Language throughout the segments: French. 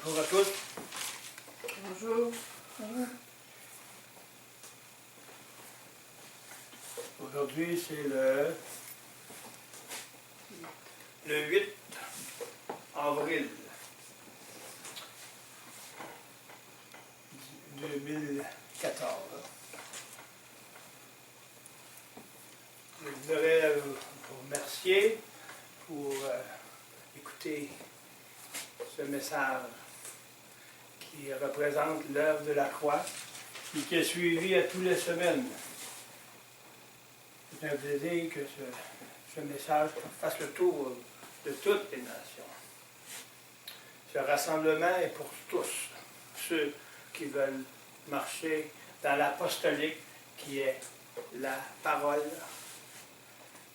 Bonjour à tous. Bonjour. Aujourd'hui, c'est le 8 avril 2014. Je voudrais vous remercier pour écouter ce message qui représente l'œuvre de la croix et qui est suivi à toutes les semaines. C'est un plaisir que ce message fasse le tour de toutes les nations. Ce rassemblement est pour tous, ceux qui veulent marcher dans l'apostolique qui est la parole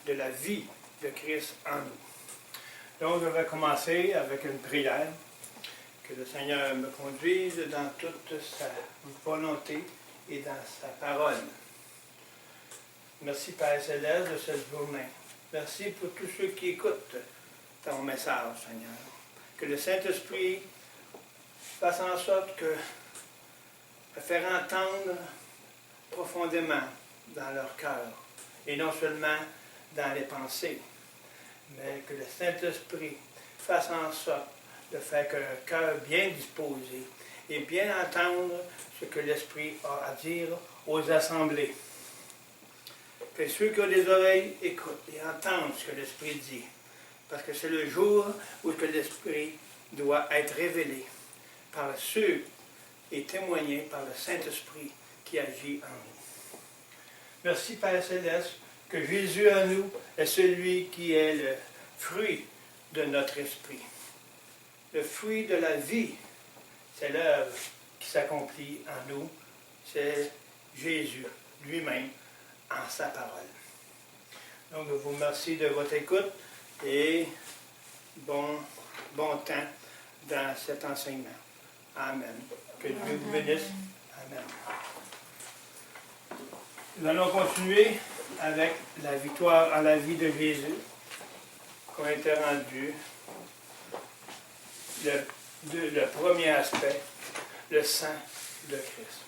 de la vie de Christ en nous. Donc, je vais commencer avec une prière. Que le Seigneur me conduise dans toute sa volonté et dans sa parole. Merci, Père Céleste, de cette journée. Merci pour tous ceux qui écoutent ton message, Seigneur. Que le Saint-Esprit fasse en sorte de faire entendre profondément dans leur cœur, et non seulement dans les pensées, mais que le Saint-Esprit fasse en sorte de faire que le cœur bien disposé et bien entendre ce que l'Esprit a à dire aux assemblées. Que ceux qui ont des oreilles écoutent et entendent ce que l'Esprit dit, parce que c'est le jour où que l'Esprit doit être révélé par ceux et témoigné par le Saint-Esprit qui agit en nous. Merci, Père Céleste, que Jésus en nous est celui qui est le fruit de notre esprit. Le fruit de la vie, c'est l'œuvre qui s'accomplit en nous. C'est Jésus lui-même en sa parole. Donc, je vous remercie de votre écoute et bon temps dans cet enseignement. Amen. Que Dieu vous bénisse. Amen. Nous allons continuer avec la victoire en la vie de Jésus qu'on a été rendu. Le premier aspect, le sang de Christ.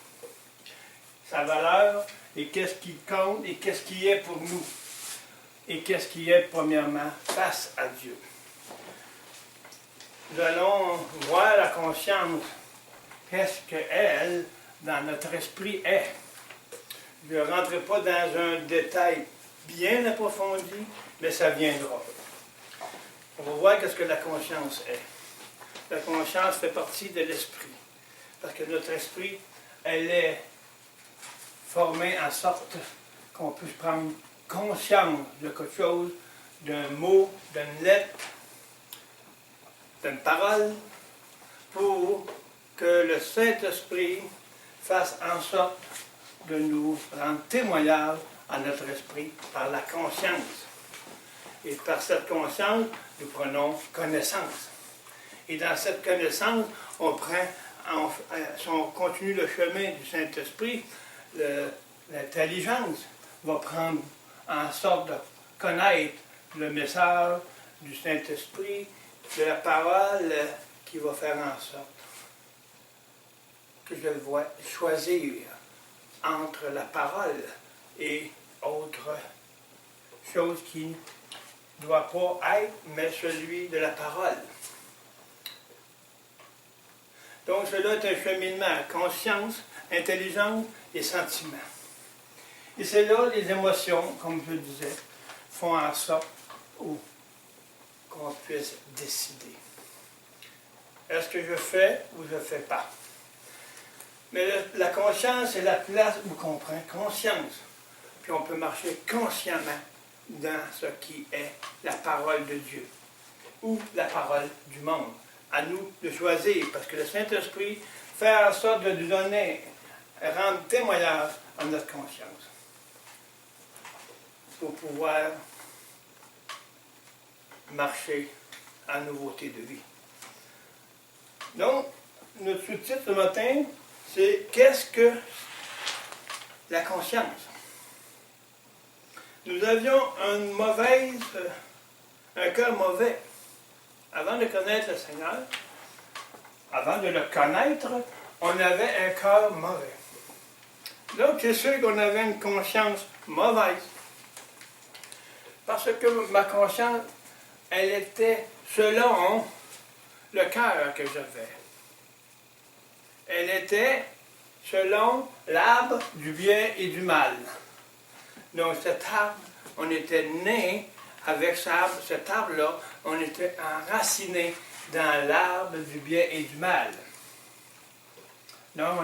Sa valeur et qu'est-ce qui compte et qu'est-ce qui est pour nous. Et qu'est-ce qui est premièrement face à Dieu. Nous allons voir la conscience, qu'est-ce qu'elle, dans notre esprit, est. Je ne rentrerai pas dans un détail bien approfondi, mais ça viendra. On va voir qu'est-ce que la conscience est. La conscience fait partie de l'esprit. Parce que notre esprit, elle est formée en sorte qu'on puisse prendre conscience de quelque chose, d'un mot, d'une lettre, d'une parole, pour que le Saint-Esprit fasse en sorte de nous rendre témoignage à notre esprit par la conscience. Et par cette conscience, nous prenons connaissance. Et dans cette connaissance, on continue le chemin du Saint-Esprit, l'intelligence va prendre en sorte de connaître le message du Saint-Esprit, de la parole qui va faire en sorte que je le vois choisir entre la parole et autre chose qui ne doit pas être, mais celui de la parole. Donc, cela est un cheminement, conscience, intelligence et sentiment. Et c'est là les émotions, comme je le disais, font en sorte qu'on puisse décider. Est-ce que je fais ou je ne fais pas? Mais la conscience, c'est la place où on prend conscience. Puis on peut marcher consciemment dans ce qui est la parole de Dieu ou la parole du monde. À nous de choisir, parce que le Saint-Esprit fait en sorte de nous donner, rendre témoignage à notre conscience pour pouvoir marcher en nouveauté de vie. Donc, notre sous-titre ce matin, c'est « Qu'est-ce que la conscience ?» Nous avions un cœur mauvais. Avant de connaître le Seigneur, avant de le connaître, on avait un cœur mauvais. Donc, c'est sûr qu'on avait une conscience mauvaise. Parce que ma conscience, elle était selon le cœur que j'avais. Elle était selon l'arbre du bien et du mal. Donc, cet arbre, on était né avec cet arbre-là, on était enraciné dans l'arbre du bien et du mal. Donc,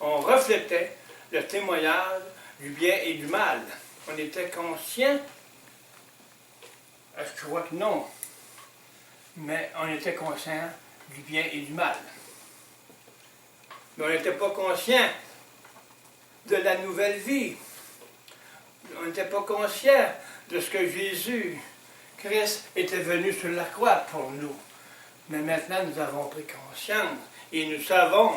on reflétait le témoignage du bien et du mal. On était conscient, je crois que non, mais on était conscient du bien et du mal. Mais on n'était pas conscient de la nouvelle vie. On n'était pas conscient de ce que Jésus, Christ, était venu sur la croix pour nous. Mais maintenant, nous avons pris conscience et nous savons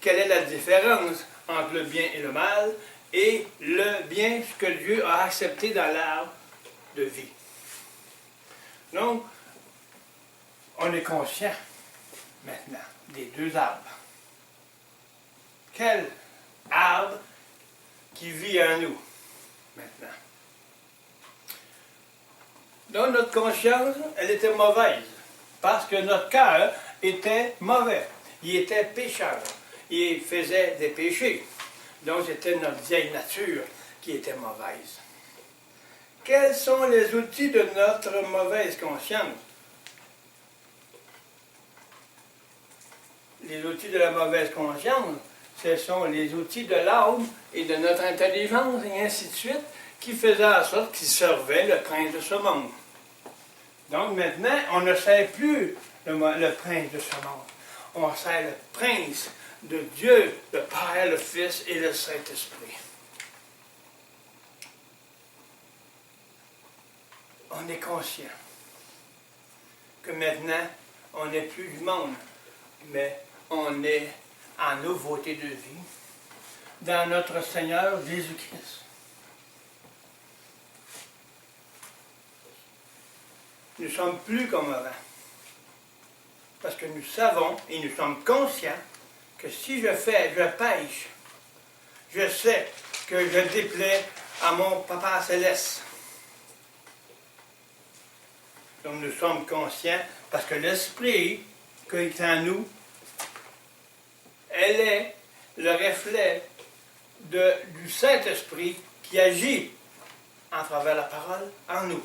quelle est la différence entre le bien et le mal et le bien, ce que Dieu a accepté dans l'arbre de vie. Donc, on est conscient maintenant des deux arbres. Quel arbre qui vit en nous maintenant? Donc, notre conscience, elle était mauvaise parce que notre cœur était mauvais. Il était pécheur. Il faisait des péchés. Donc, c'était notre vieille nature qui était mauvaise. Quels sont les outils de notre mauvaise conscience? Les outils de la mauvaise conscience, ce sont les outils de l'âme et de notre intelligence, et ainsi de suite, qui faisaient en sorte qu'ils servaient le prince de ce monde. Donc maintenant, on ne sert plus le prince de ce monde. On sert le prince de Dieu, le Père, le Fils et le Saint-Esprit. On est conscient que maintenant, on n'est plus du monde, mais on est en nouveauté de vie dans notre Seigneur Jésus-Christ. Nous ne sommes plus comme avant. Parce que nous savons et nous sommes conscients que si je pêche, je sais que je déplais à mon Papa Céleste. Donc nous sommes conscients parce que l'Esprit qui est en nous, elle est le reflet du Saint-Esprit qui agit en travers la parole en nous.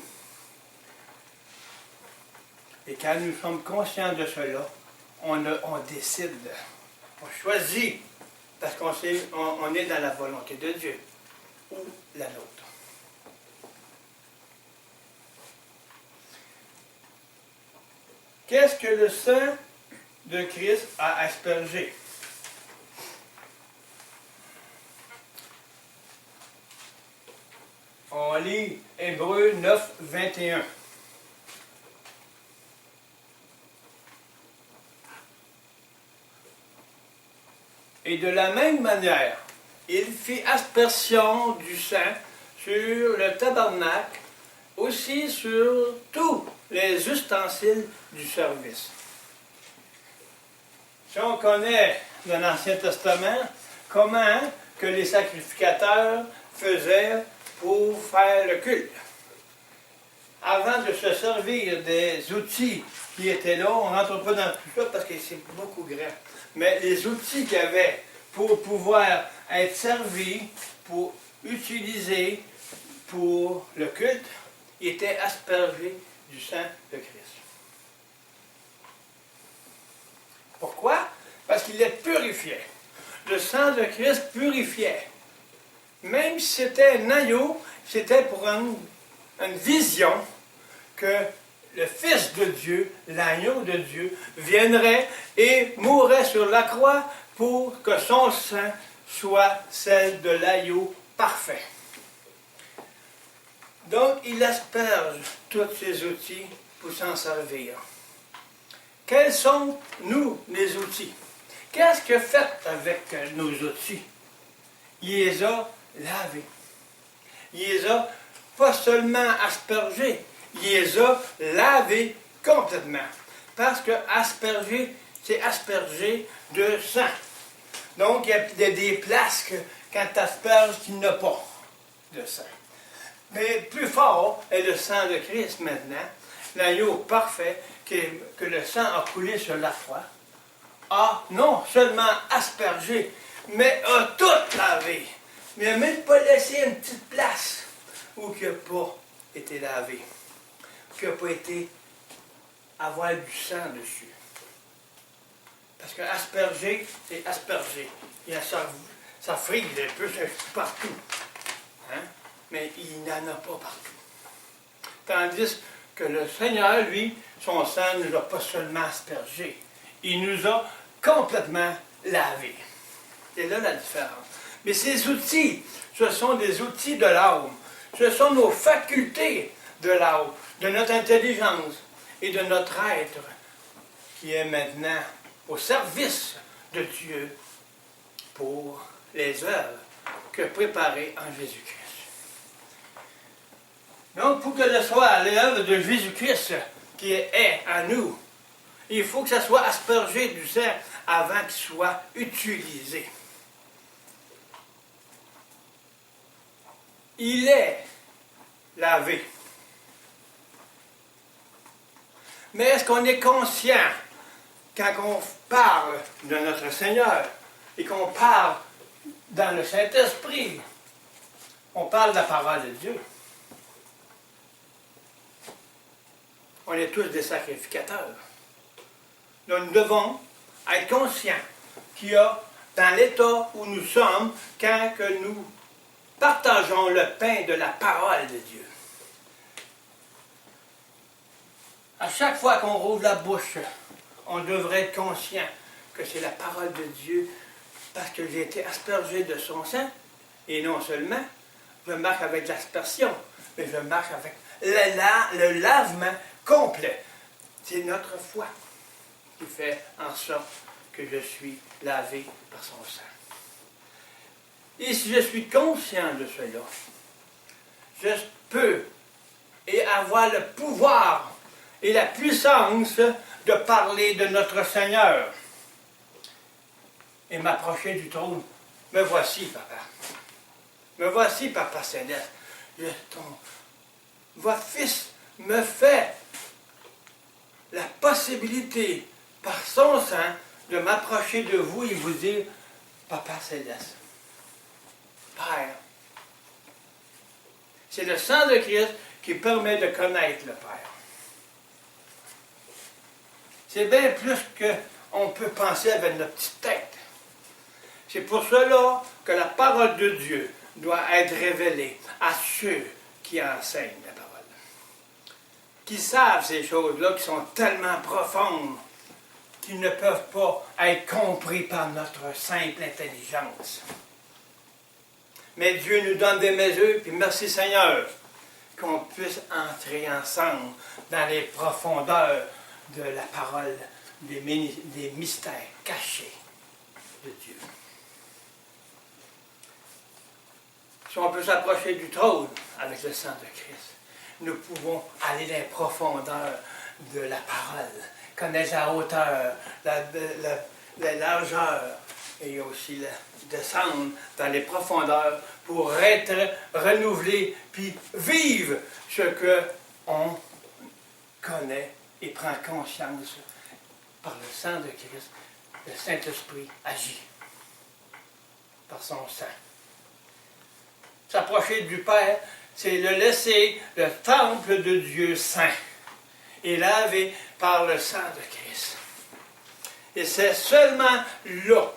Et quand nous sommes conscients de cela, on décide, on choisit, parce qu'on est dans la volonté de Dieu, ou la nôtre. Qu'est-ce que le sang de Christ a aspergé? On lit Hébreux 9, 21. Et de la même manière, il fit aspersion du sang sur le tabernacle, aussi sur tous les ustensiles du service. Si on connaît dans l'Ancien Testament comment que les sacrificateurs faisaient pour faire le culte. Avant de se servir des outils qui étaient là, on ne rentre pas dans tout ça parce que c'est beaucoup grand. Mais les outils qu'il y avait pour pouvoir être servis, pour utiliser pour le culte, étaient aspergés du sang de Christ. Pourquoi? Parce qu'il les purifiait. Le sang de Christ purifiait. Même si c'était un agneau, c'était pour une vision que le Fils de Dieu, l'agneau de Dieu, viendrait et mourrait sur la croix pour que son sang soit celle de l'agneau parfait. Donc, il asperge tous ces outils pour s'en servir. Quels sont, nous, les outils? Qu'est-ce qu'il a fait avec nos outils? Il les a lavés. Il les a pas seulement aspergés, il les a lavés complètement. Parce que asperger, c'est asperger de sang. Donc, il y a des places que, quand tu asperges, tu n'as pas de sang. Mais plus fort est le sang de Christ maintenant, l'agneau parfait, que le sang a coulé sur la croix, a non seulement aspergé, mais a tout lavé. Mais il n'a même pas laissé une petite place où il n'a pas été lavé, qui n'a pas été avoir du sang dessus. Parce que asperger, c'est asperger. Ça frise un peu partout. Hein? Mais il n'en a pas partout. Tandis que le Seigneur, lui, son sang ne nous a pas seulement aspergé. Il nous a complètement lavé. C'est là la différence. Mais ces outils, ce sont des outils de l'âme. Ce sont nos facultés de l'âme, de notre intelligence et de notre être qui est maintenant au service de Dieu pour les œuvres que préparées en Jésus-Christ. Donc, pour que ce soit l'œuvre de Jésus-Christ qui est en nous, il faut que ça soit aspergé du sang avant qu'il soit utilisé. Il est lavé. Mais est-ce qu'on est conscient quand on parle de notre Seigneur et qu'on parle dans le Saint-Esprit, on parle de la parole de Dieu. On est tous des sacrificateurs. Donc nous devons être conscients qu'il y a, dans l'état où nous sommes, quand que nous partageons le pain de la parole de Dieu. À chaque fois qu'on rouvre la bouche, on devrait être conscient que c'est la parole de Dieu parce que j'ai été aspergé de son sang. Et non seulement, je marche avec l'aspersion, mais je marche avec le lavement complet. C'est notre foi qui fait en sorte que je suis lavé par son sang. Et si je suis conscient de cela, je peux et avoir le pouvoir et la puissance de parler de notre Seigneur et m'approcher du trône. Me voici, papa. Me voici, papa céleste. Votre Fils me fait la possibilité, par son sang, de m'approcher de vous et vous dire, papa céleste, Père. C'est le sang de Christ qui permet de connaître le Père. C'est bien plus qu'on peut penser avec notre petite tête. C'est pour cela que la parole de Dieu doit être révélée à ceux qui enseignent la parole. Qui savent ces choses-là, qui sont tellement profondes, qu'ils ne peuvent pas être compris par notre simple intelligence. Mais Dieu nous donne des mesures, puis merci Seigneur, qu'on puisse entrer ensemble dans les profondeurs de la parole, des mystères cachés de Dieu. Si on peut s'approcher du trône avec le sang de Christ, nous pouvons aller dans les profondeurs de la parole, connaître la hauteur, la largeur, et aussi descendre dans les profondeurs pour être renouvelé, puis vivre ce qu'on connaît et prend conscience par le sang de Christ. Le Saint-Esprit agit par son sang. S'approcher du Père, c'est le laisser le temple de Dieu saint et lavé par le sang de Christ. Et c'est seulement là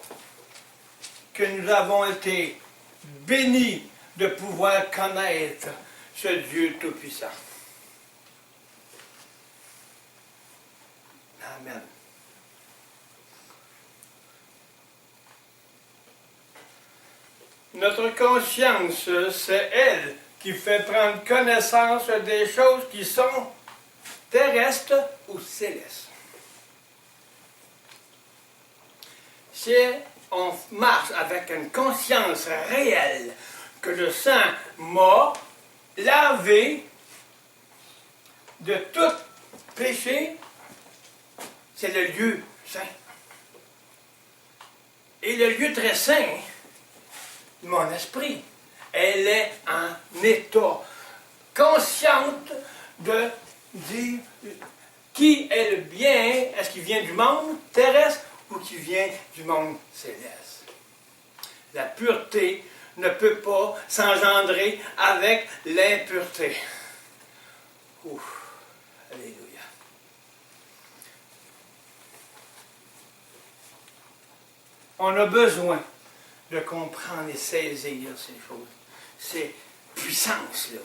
que nous avons été bénis de pouvoir connaître ce Dieu Tout-Puissant. Amen. Notre conscience, c'est elle qui fait prendre connaissance des choses qui sont terrestres ou célestes. Si on marche avec une conscience réelle que le sang m'a lavé de tout péché c'est le lieu saint. Et le lieu très saint, mon esprit, elle est en état consciente de dire qui est le bien, est-ce qu'il vient du monde terrestre ou qui vient du monde céleste. La pureté ne peut pas s'engendrer avec l'impureté. Ouf, alléluia. On a besoin de comprendre et saisir ces choses, ces puissances-là.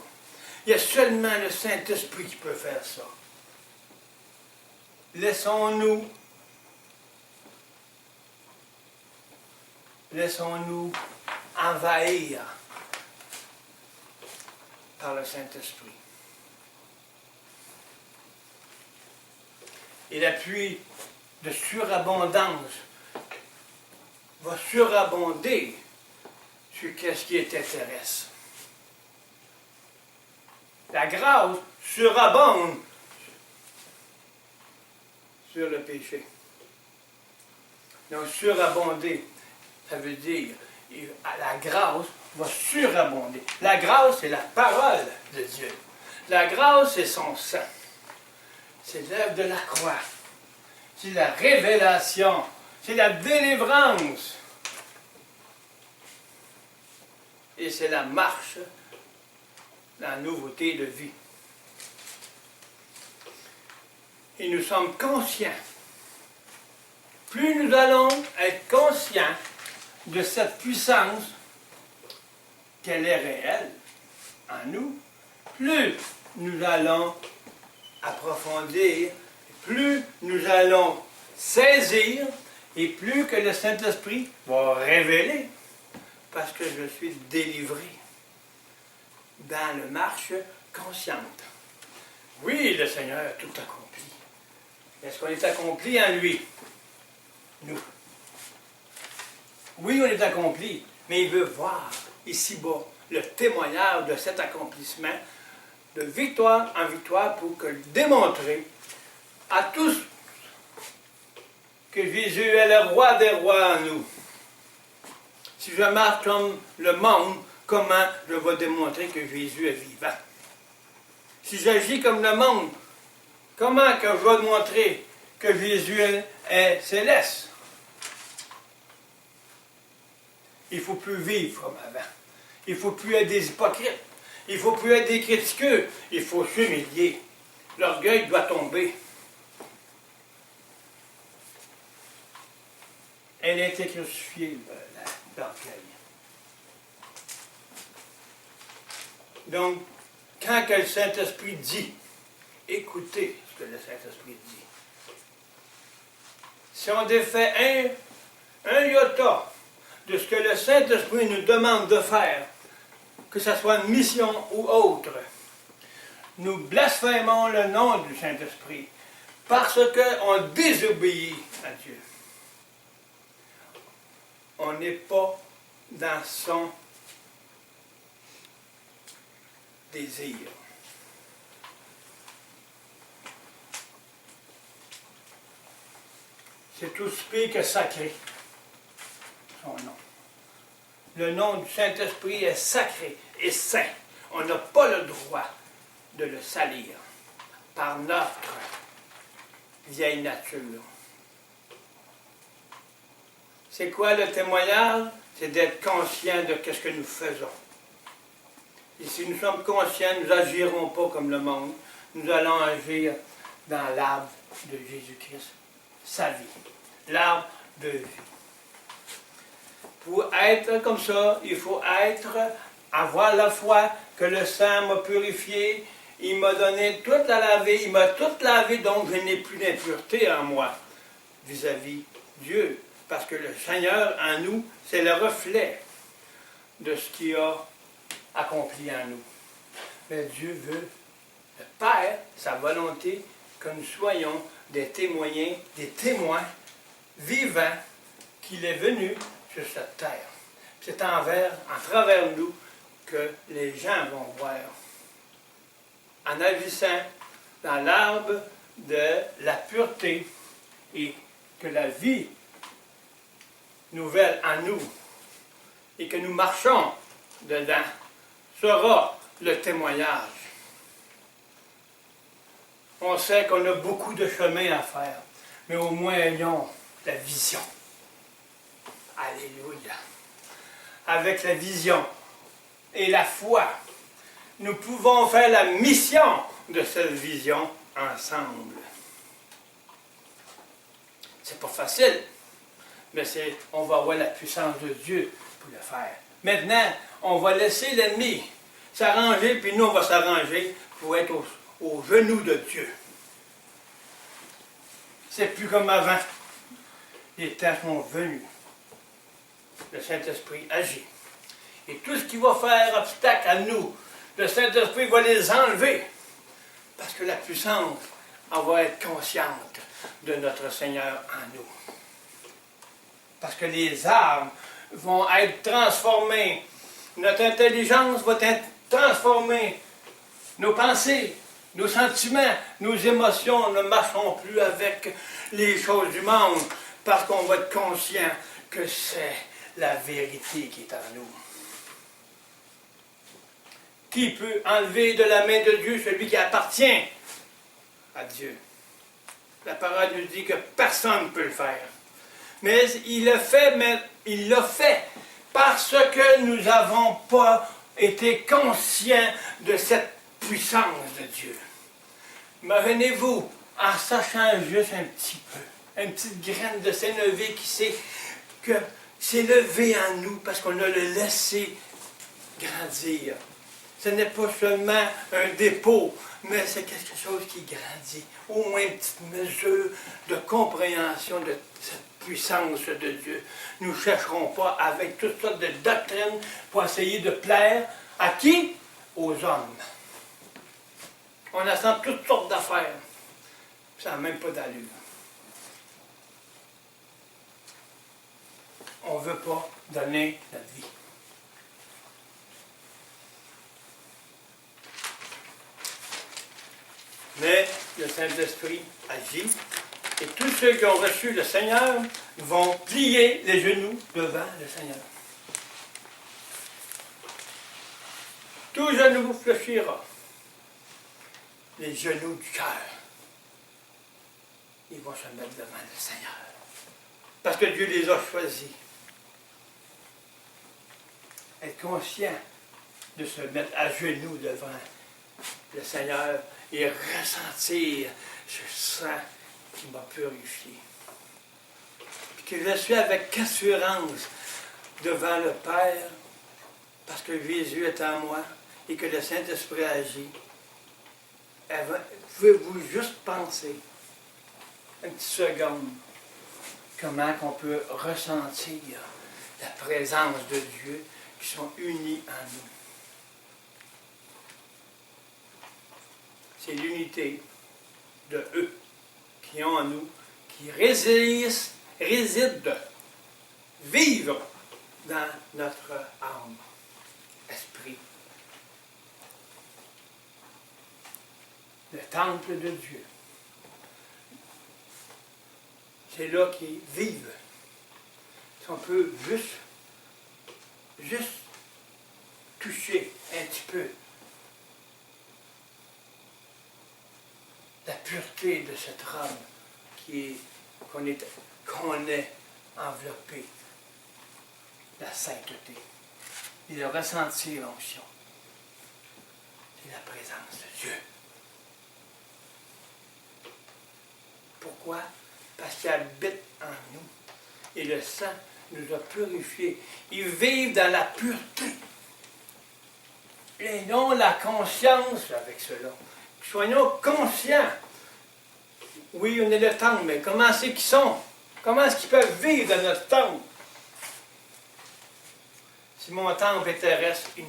Il y a seulement le Saint-Esprit qui peut faire ça. Laissons-nous envahir par le Saint-Esprit. Et la pluie de surabondance va surabonder sur ce qui est terrestre. La grâce surabonde sur le péché. Donc surabonder, ça veut dire la grâce va surabonder. La grâce, c'est la parole de Dieu. La grâce, c'est son sang. C'est l'œuvre de la croix. C'est la révélation. C'est la délivrance. Et c'est la marche dans la nouveauté de vie. Et nous sommes conscients. Plus nous allons être conscients de cette puissance, qu'elle est réelle en nous, plus nous allons approfondir, plus nous allons saisir, et plus que le Saint-Esprit va révéler, parce que je suis délivré dans la marche consciente. Oui, le Seigneur a tout accompli. Est-ce qu'on est accompli en lui? Nous. Oui, on est accompli, mais il veut voir ici-bas le témoignage de cet accomplissement de victoire en victoire pour que démontrer à tous que Jésus est le roi des rois en nous. Si je marche comme le monde, comment je vais démontrer que Jésus est vivant? Si j'agis comme le monde, comment que je vais montrer que Jésus est céleste? Il ne faut plus vivre comme avant. Il ne faut plus être des hypocrites. Il ne faut plus être des critiqueux. Il faut s'humilier. L'orgueil doit tomber. Elle a été crucifiée, l'orgueil. Donc, quand que le Saint-Esprit dit, écoutez ce que le Saint-Esprit dit. Si on défait un iota de ce que le Saint-Esprit nous demande de faire, que ce soit une mission ou autre, nous blasphémons le nom du Saint-Esprit parce qu'on désobéit à Dieu. On n'est pas dans son désir. C'est tout ce que sacré, son nom. Le nom du Saint-Esprit est sacré et saint. On n'a pas le droit de le salir par notre vieille nature. C'est quoi le témoignage? C'est d'être conscient de ce que nous faisons. Et si nous sommes conscients, nous n'agirons pas comme le monde. Nous allons agir dans l'arbre de Jésus-Christ, sa vie. L'arbre de vie. Pour être comme ça, il faut avoir la foi que le sang m'a purifié, il m'a donné toute la lavée, il m'a tout lavé, donc je n'ai plus d'impureté en moi vis-à-vis Dieu. Parce que le Seigneur en nous, c'est le reflet de ce qu'il a accompli en nous. Mais Dieu veut, le Père, sa volonté, que nous soyons des témoins vivants qu'il est venu sur cette terre. C'est en travers nous que les gens vont voir. En agissant dans l'arbre de la pureté et que la vie nouvelle en nous et que nous marchons dedans sera le témoignage. On sait qu'on a beaucoup de chemin à faire, mais au moins ayons la vision. Alléluia. Avec la vision et la foi, nous pouvons faire la mission de cette vision ensemble. C'est pas facile, mais on va avoir la puissance de Dieu pour le faire. Maintenant, on va laisser l'ennemi s'arranger, puis nous, on va s'arranger pour être aux genoux de Dieu. C'est plus comme avant. Les temps sont venus. Le Saint-Esprit agit. Et tout ce qui va faire obstacle à nous, le Saint-Esprit va les enlever. Parce que la puissance, elle va être consciente de notre Seigneur en nous. Parce que les armes vont être transformées. Notre intelligence va être transformée. Nos pensées, nos sentiments, nos émotions ne marcheront plus avec les choses du monde parce qu'on va être conscient que c'est la vérité qui est en nous. Qui peut enlever de la main de Dieu celui qui appartient à Dieu? La parole nous dit que personne ne peut le faire. Mais il l'a fait parce que nous n'avons pas été conscients de cette puissance de Dieu. Imaginez-vous, en sachant juste un petit peu, une petite graine de Saint-Levé qui s'est levée en nous parce qu'on a le laissé grandir. Ce n'est pas seulement un dépôt, mais c'est quelque chose qui grandit. Au moins une petite mesure de compréhension de cette puissance de Dieu. Nous ne chercherons pas avec toutes sortes de doctrines pour essayer de plaire à qui? Aux hommes. On attend toutes sortes d'affaires. Ça n'a même pas d'allure. On ne veut pas donner notre vie. Mais le Saint-Esprit agit et tous ceux qui ont reçu le Seigneur vont plier les genoux devant le Seigneur. Tout genou fléchira. Les genoux du cœur. Ils vont se mettre devant le Seigneur. Parce que Dieu les a choisis. Être conscient de se mettre à genoux devant le Seigneur et ressentir ce sang qui m'a purifié. Puis que je suis avec assurance devant le Père, parce que Jésus est en moi et que le Saint-Esprit agit. Pouvez-vous juste penser, une petite seconde, comment on peut ressentir la présence de Dieu qui sont unis en nous. C'est l'unité de eux qui ont en nous, qui résident, vivent dans notre âme, esprit. Le temple de Dieu. C'est là qu'ils vivent. Si on peut juste toucher un petit peu la pureté de cette robe qu'on est enveloppé, la sainteté. Et de ressentir l'onction. C'est la présence de Dieu. Pourquoi? Parce qu'il habite en nous. Et le sang nous a purifiés. Ils vivent dans la pureté. Et non la conscience avec cela. Soyons conscients. Oui, on est le temple, mais comment c'est qu'ils sont? Comment est-ce qu'ils peuvent vivre dans notre temple? Si mon temple est terrestre, ils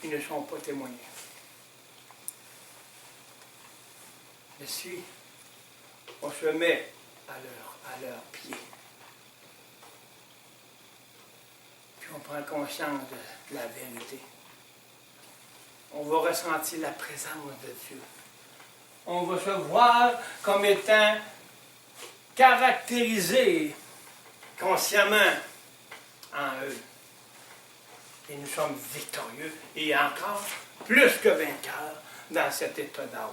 ne sont pas témoignés. Mais si on se met à leurs pieds, puis on prend conscience de la vérité, on va ressentir la présence de Dieu. On va se voir comme étant caractérisés consciemment en eux. Et nous sommes victorieux et encore plus que vainqueurs dans cet état d'âme.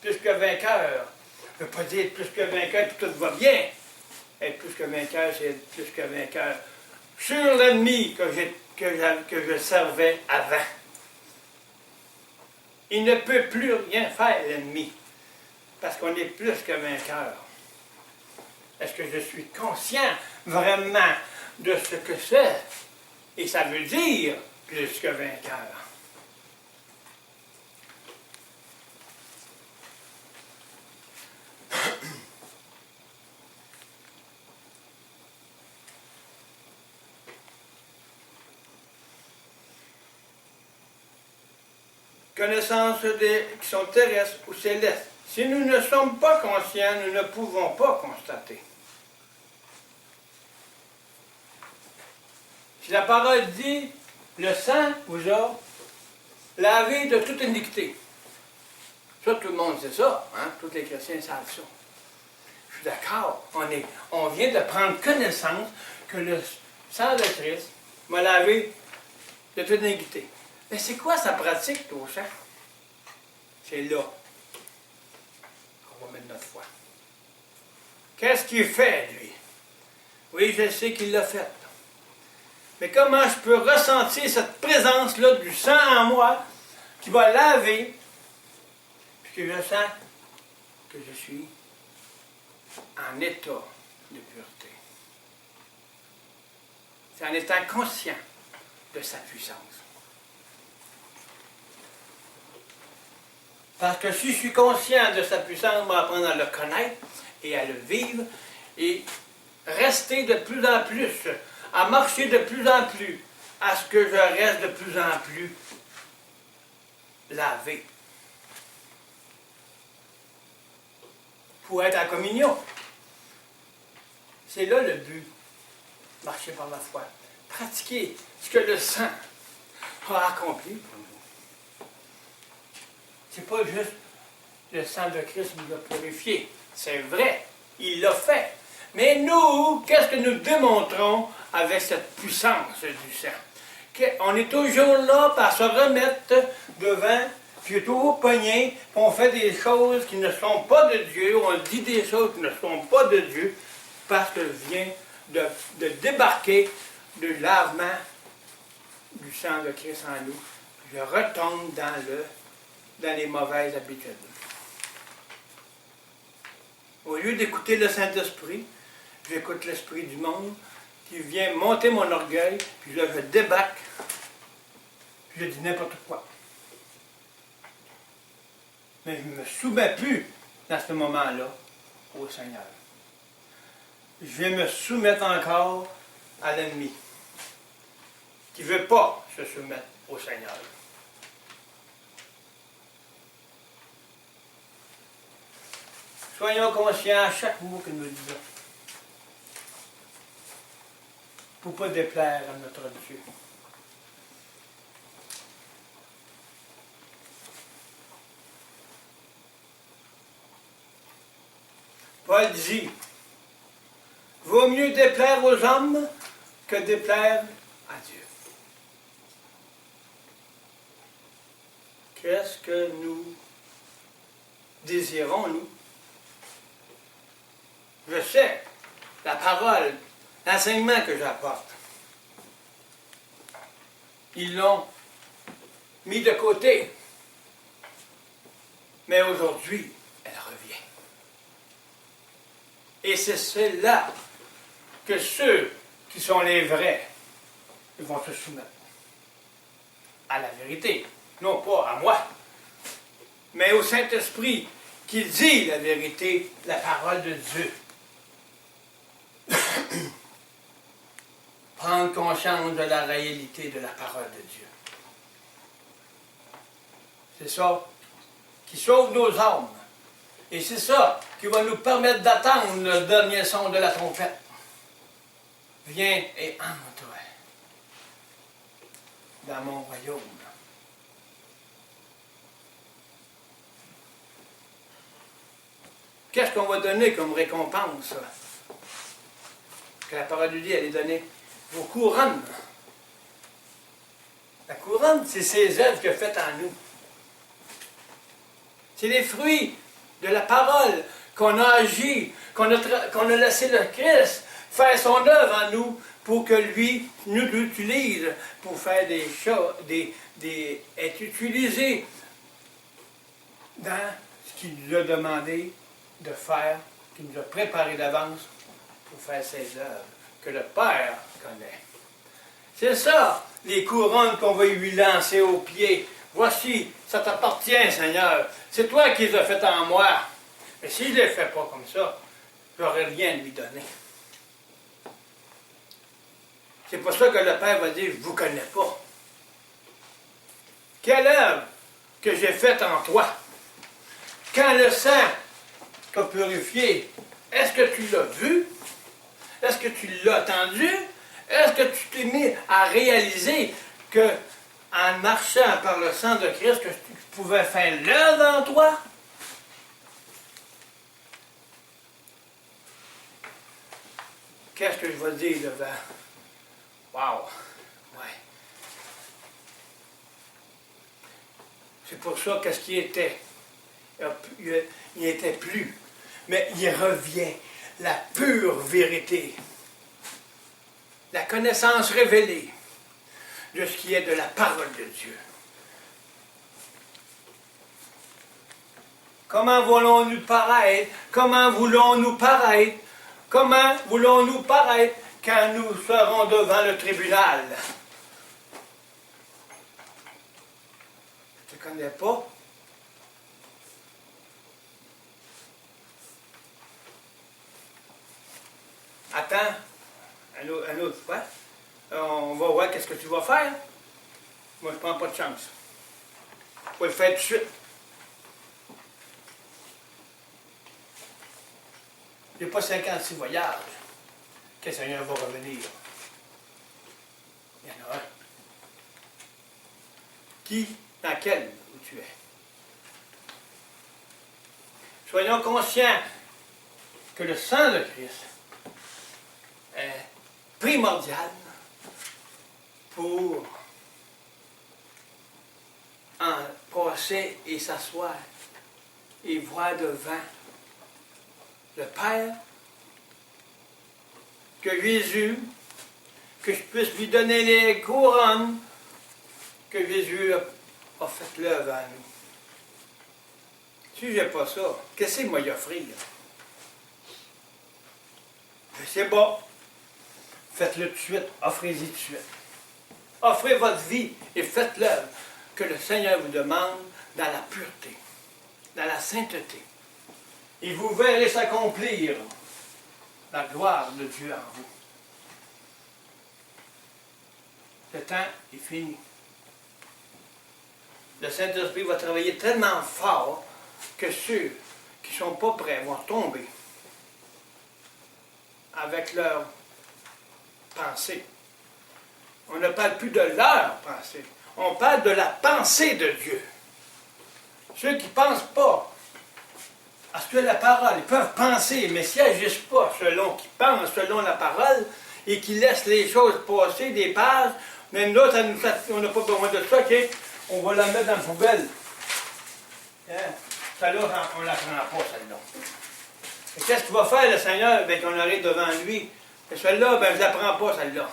Plus que vainqueur ne veut pas dire être plus que vainqueur et tout va bien. Être plus que vainqueur, c'est être plus que vainqueur sur l'ennemi que je servais avant. Il ne peut plus rien faire, l'ennemi, parce qu'on est plus que vainqueur. Est-ce que je suis conscient vraiment de ce que c'est? Et ça veut dire plus que vainqueur. Connaissance qui sont terrestres ou célestes. Si nous ne sommes pas conscients, nous ne pouvons pas constater. Si la parole dit, le sang vous a lavé de toute iniquité. Ça, tout le monde sait ça, hein? Tous les chrétiens savent ça. Je suis d'accord, on vient de prendre connaissance que le sang de Christ m'a lavé de toute iniquité. Mais c'est quoi sa pratique, au sang? C'est là. On va mettre notre foi. Qu'est-ce qu'il fait, lui? Oui, je sais qu'il l'a fait. Mais comment je peux ressentir cette présence-là du sang en moi qui va laver, puisque je sens que je suis en état de pureté. C'est en étant conscient de sa puissance. Parce que si je suis conscient de sa puissance, je vais apprendre à le connaître et à le vivre et rester de plus en plus, à marcher de plus en plus, à ce que je reste de plus en plus lavé. Pour être en communion. C'est là le but. Marcher par la foi. Pratiquer ce que le sang a accompli pour nous. C'est pas juste le sang de Christ nous a purifiés. C'est vrai, il l'a fait. Mais nous, qu'est-ce que nous démontrons avec cette puissance du sang? On est toujours là pour se remettre devant, puis toujours pogné, puis on fait des choses qui ne sont pas de Dieu, on dit des choses qui ne sont pas de Dieu, parce que vient de débarquer le lavement du sang de Christ en nous. Je retombe dans les mauvaises habitudes. Au lieu d'écouter le Saint-Esprit, j'écoute l'Esprit du monde qui vient monter mon orgueil, puis là je débarque, puis je dis n'importe quoi. Mais je ne me soumets plus dans ce moment-là au Seigneur. Je vais me soumettre encore à l'ennemi, qui ne veut pas se soumettre au Seigneur. Soyons conscients à chaque mot que nous disons, pour ne pas déplaire à notre Dieu. Paul dit, vaut mieux déplaire aux hommes que déplaire à Dieu. Qu'est-ce que nous désirons, nous? Je sais, la parole, l'enseignement que j'apporte, ils l'ont mis de côté. Mais aujourd'hui, elle revient. Et c'est là que ceux qui sont les vrais vont se soumettre à la vérité. Non pas à moi, mais au Saint-Esprit qui dit la vérité, la parole de Dieu. Prendre conscience de la réalité de la parole de Dieu. C'est ça qui sauve nos âmes. Et c'est ça qui va nous permettre d'attendre le dernier son de la trompette. Viens et entre dans mon royaume. qu'est-ce qu'on va donner comme récompense? Que la parole de Dieu, elle est donnée. Vos couronnes. La couronne, c'est ces œuvres qu'il a faites en nous. C'est les fruits de la parole qu'on a agi, qu'on a laissé le Christ faire son œuvre en nous pour que lui nous l'utilise pour faire des choses, être utilisé dans ce qu'il nous a demandé de faire, qu'il nous a préparé d'avance pour faire ses œuvres que le Père connaît. C'est ça, les couronnes qu'on va lui lancer aux pieds. Voici, ça t'appartient, Seigneur. C'est toi qui les as faites en moi. Mais si je ne les fais pas comme ça, je n'aurai rien à lui donner. C'est pour ça que le Père va dire, je ne vous connais pas. Quelle œuvre que j'ai faite en toi? Quand le sang t'a purifié, est-ce que tu l'as vu? Est-ce que tu l'as entendu? Est-ce que tu t'es mis à réaliser que en marchant par le sang de Christ, que tu pouvais faire l'œuvre en toi? Qu'est-ce que je vais dire devant? Wow! Ouais. C'est pour ça qu'est-ce qu'il était? Il n'était plus. Mais il revient. La pure vérité. La connaissance révélée de ce qui est de la parole de Dieu. Comment voulons-nous paraître? Comment voulons-nous paraître? Comment voulons-nous paraître quand nous serons devant le tribunal? Tu ne connais pas? Attends, un autre fois. On va voir qu'est-ce que tu vas faire. Moi, je ne prends pas de chance. Je vais le faire tout de suite. Il n'y a pas 56 voyages que le Seigneur va revenir. Il y en a un. Qui, dans quel où tu es? Soyons conscients que le sang de Christ est primordial pour en passer et s'asseoir et voir devant le Père, que Jésus, que je puisse lui donner les couronnes que Jésus a fait l'œuvre à nous. Si je n'ai pas ça, qu'est-ce qu'il m'a offrir? Je sais pas. Faites-le tout de suite, offrez-y tout de suite. Offrez votre vie et faites l'œuvre que le Seigneur vous demande dans la pureté, dans la sainteté. Et vous verrez s'accomplir la gloire de Dieu en vous. Le temps est fini. Le Saint-Esprit va travailler tellement fort que ceux qui ne sont pas prêts vont tomber avec leur pensée. On ne parle plus de leur pensée. On parle de la pensée de Dieu. Ceux qui ne pensent pas à ce que la parole, ils peuvent penser, mais s'ils n'agissent pas selon qu'ils pensent, selon la parole, et qu'ils laissent les choses passer des pages, mais nous autres, on n'a pas besoin de ça, okay? On va la mettre dans la poubelle. Hein? Celle-là, on ne la prend pas, celle-là. Et qu'est-ce qu'il va faire, le Seigneur? Bien, qu'on arrive devant lui. Et celle-là, ben, je ne la prends pas, celle-là.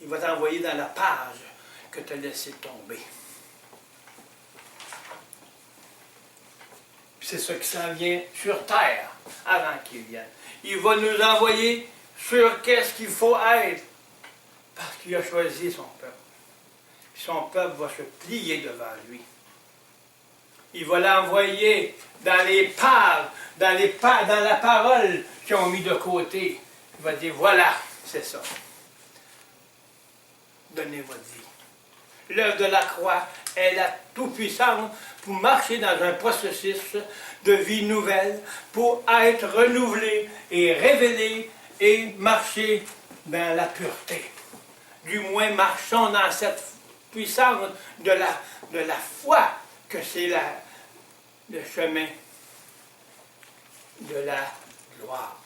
Il va t'envoyer dans la page que tu as laissé tomber. C'est ce qui s'en vient sur terre avant qu'il vienne. Il va nous envoyer sur qu'est-ce qu'il faut être parce qu'il a choisi son peuple. Son peuple va se plier devant lui. Il va l'envoyer dans les pages, dans la parole qu'ils ont mis de côté. Il va dire, voilà, c'est ça. Donnez votre vie. L'œuvre de la croix est la tout-puissante pour marcher dans un processus de vie nouvelle, pour être renouvelé et révélé et marcher dans la pureté. Du moins, marchons dans cette puissance de la foi, que c'est le chemin de la gloire.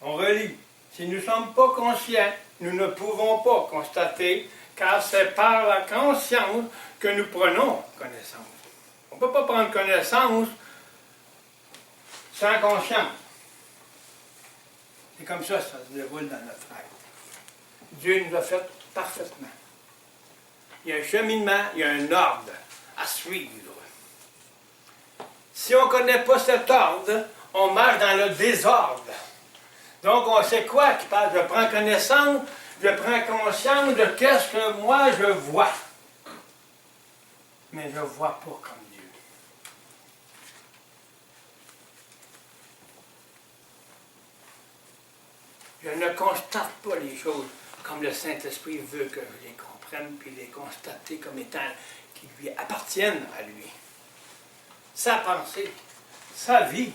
On relit. Si nous ne sommes pas conscients, nous ne pouvons pas constater, car c'est par la conscience que nous prenons connaissance. On ne peut pas prendre connaissance sans conscience. C'est comme ça se déroule dans notre être. Dieu nous a fait parfaitement. Il y a un cheminement, il y a un ordre à suivre. Si on ne connaît pas cet ordre, on marche dans le désordre. Donc, on sait quoi qui parle? Je prends connaissance, je prends conscience de qu'est-ce que moi je vois. Mais je ne vois pas comme Dieu. Je ne constate pas les choses comme le Saint-Esprit veut que je les comprenne, puis les constater comme étant qui lui appartiennent à lui. Sa pensée, sa vie.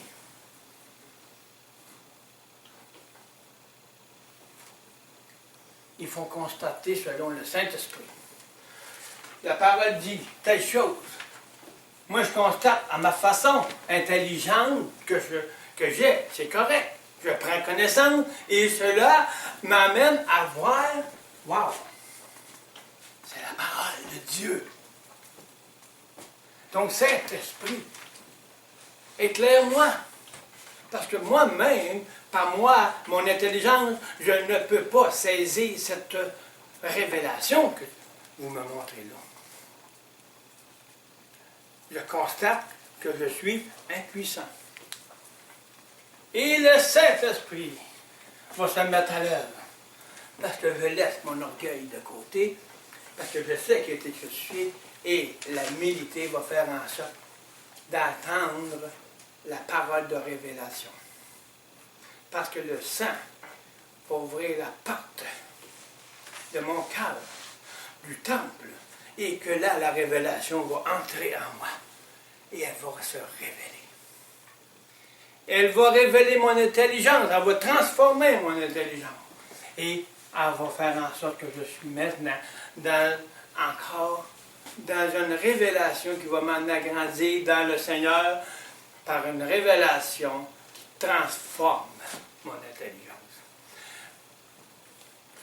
Il faut constater selon le Saint-Esprit. La parole dit telle chose. Moi, je constate à ma façon intelligente que j'ai, c'est correct. Je prends connaissance et cela m'amène à voir, wow, c'est la parole de Dieu. Donc, Saint-Esprit, éclaire-moi. Parce que moi-même, par moi, mon intelligence, je ne peux pas saisir cette révélation que vous me montrez là. Je constate que je suis impuissant. Et le Saint-Esprit va se mettre à l'œuvre. Parce que je laisse mon orgueil de côté, parce que je sais qu'il était que je suis, et la humilité va faire en sorte d'attendre la parole de révélation. Parce que le sang va ouvrir la porte de mon cœur, du temple, et que là, la révélation va entrer en moi, et elle va se révéler. Elle va révéler mon intelligence, elle va transformer mon intelligence. Et elle va faire en sorte que je suis maintenant encore dans une révélation qui va m'en agrandir dans le Seigneur par une révélation qui transforme mon intelligence.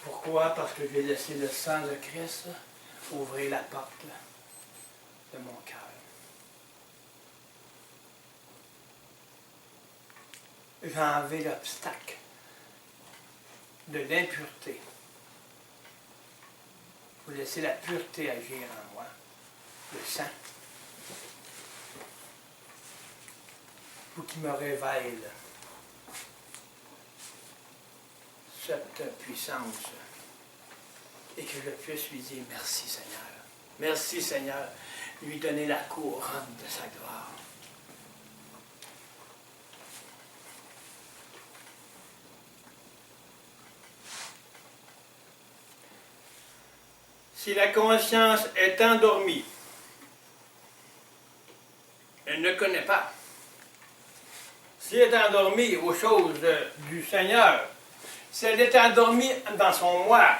Pourquoi? Parce que j'ai laissé le sang de Christ ouvrir la porte de mon cœur. J'ai enlevé l'obstacle de l'impureté pour laisser la pureté agir en moi, le sang, pour qu'il me révèle cette puissance et que je puisse lui dire merci Seigneur. Merci Seigneur, lui donner la couronne de sa gloire. Si la conscience est endormie, elle ne connaît pas. Si elle est endormie aux choses du Seigneur, si elle est endormie dans son moi,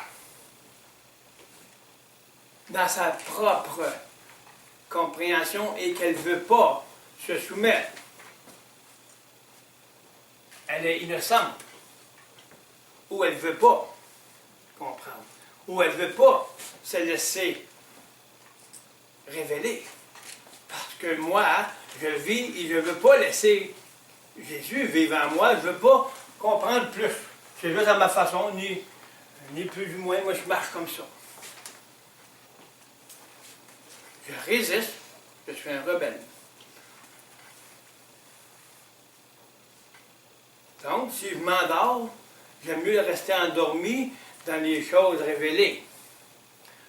dans sa propre compréhension et qu'elle ne veut pas se soumettre, elle est innocente, ou elle ne veut pas comprendre, ou elle ne veut pas se laisser révéler. Parce que moi, je vis et je ne veux pas laisser Jésus vivre en moi, je ne veux pas comprendre plus. C'est juste à ma façon, ni plus ou moins, moi je marche comme ça. Je résiste, je suis un rebelle. Donc, si je m'endors, j'aime mieux rester endormi dans les choses révélées.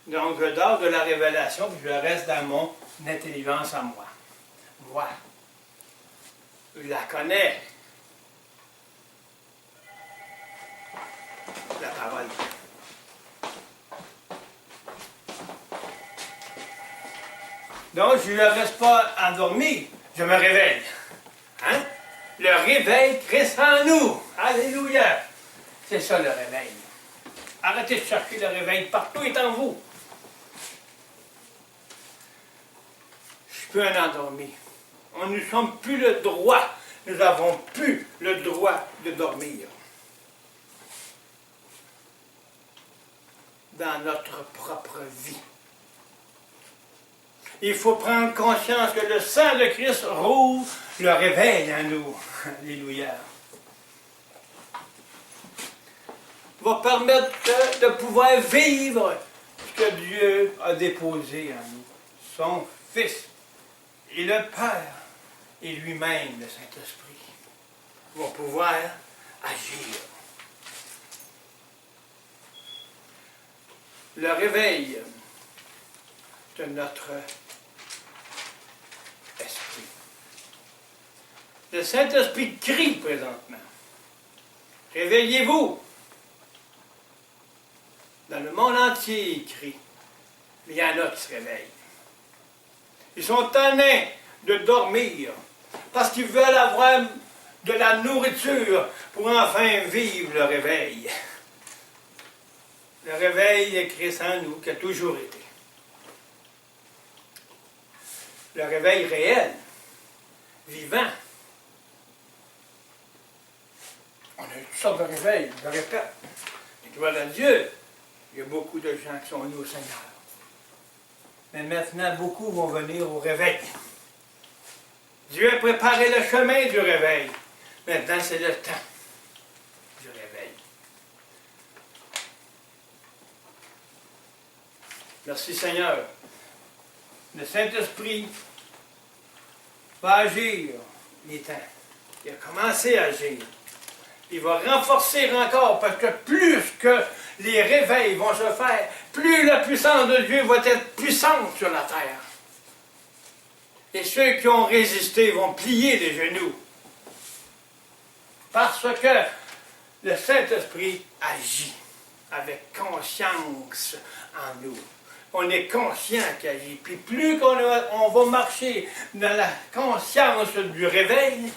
Donc, je dors de la révélation, puis je reste dans mon intelligence en moi. Moi, je la connais. La parole. Donc, je ne reste pas endormi, je me réveille. Hein? Le réveil Christ en nous. Alléluia. C'est ça le réveil. Arrêtez de chercher le réveil. Partout il est en vous. Je suis plus un endormi. On ne sommes plus le droit. Nous n'avons plus le droit de dormir. Dans notre propre vie. Il faut prendre conscience que le sang de Christ rouvre le réveil en nous. Alléluia. Va permettre de pouvoir vivre ce que Dieu a déposé en nous. Son Fils et le Père et lui-même, le Saint-Esprit, vont pouvoir agir. Le réveil de notre esprit. Le Saint-Esprit crie présentement. Réveillez-vous. Dans le monde entier, il crie. Mais il y en a qui se réveillent. Ils sont tannés de dormir parce qu'ils veulent avoir de la nourriture pour enfin vivre le réveil. Le réveil est Christ en nous, qui a toujours été. Le réveil réel, vivant. On a toutes sortes de réveils, je le répète. Et gloire à Dieu, il y a beaucoup de gens qui sont venus au Seigneur. Mais maintenant, beaucoup vont venir au réveil. Dieu a préparé le chemin du réveil. Maintenant, c'est le temps du réveil. Merci Seigneur. Le Saint-Esprit va agir. Il est temps. Il a commencé à agir. Il va renforcer encore parce que plus que les réveils vont se faire, plus la puissance de Dieu va être puissante sur la terre. Et ceux qui ont résisté vont plier les genoux. Parce que le Saint-Esprit agit avec conscience en nous. On est conscient qu'il agit. Puis plus on va marcher dans la conscience du réveil,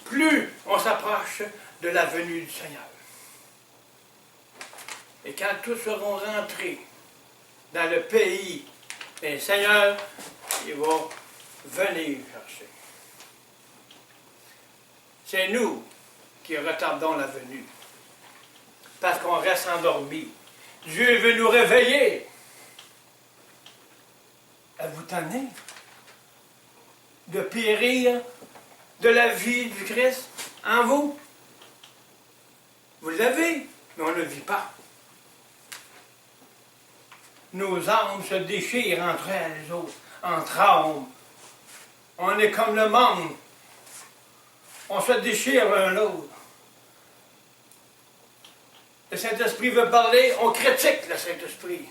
plus on s'approche de la venue du Seigneur. Et quand tous seront rentrés dans le pays, le Seigneur, il va venir chercher. C'est nous qui retardons la venue. Parce qu'on reste endormi. Dieu veut nous réveiller. Êtes-vous tanné de périr de la vie du Christ en vous? Vous l'avez, mais on ne le vit pas. Nos âmes se déchirent entre elles les autres, entre âmes. On est comme le monde. On se déchire l'un l'autre. Le Saint-Esprit veut parler, on critique le Saint-Esprit.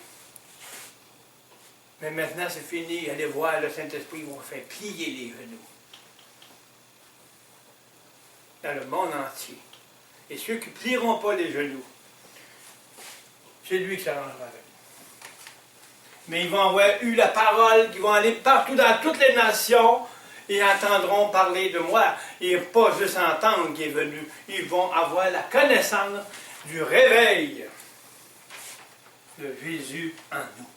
Mais maintenant, c'est fini. Allez voir, le Saint-Esprit va faire plier les genoux. Dans le monde entier. Et ceux qui ne plieront pas les genoux, c'est lui qui s'arrangera avec. Mais ils vont avoir eu la parole, ils vont aller partout dans toutes les nations et entendront parler de moi. Et pas juste entendre qui est venu. Ils vont avoir la connaissance du réveil de Jésus en nous.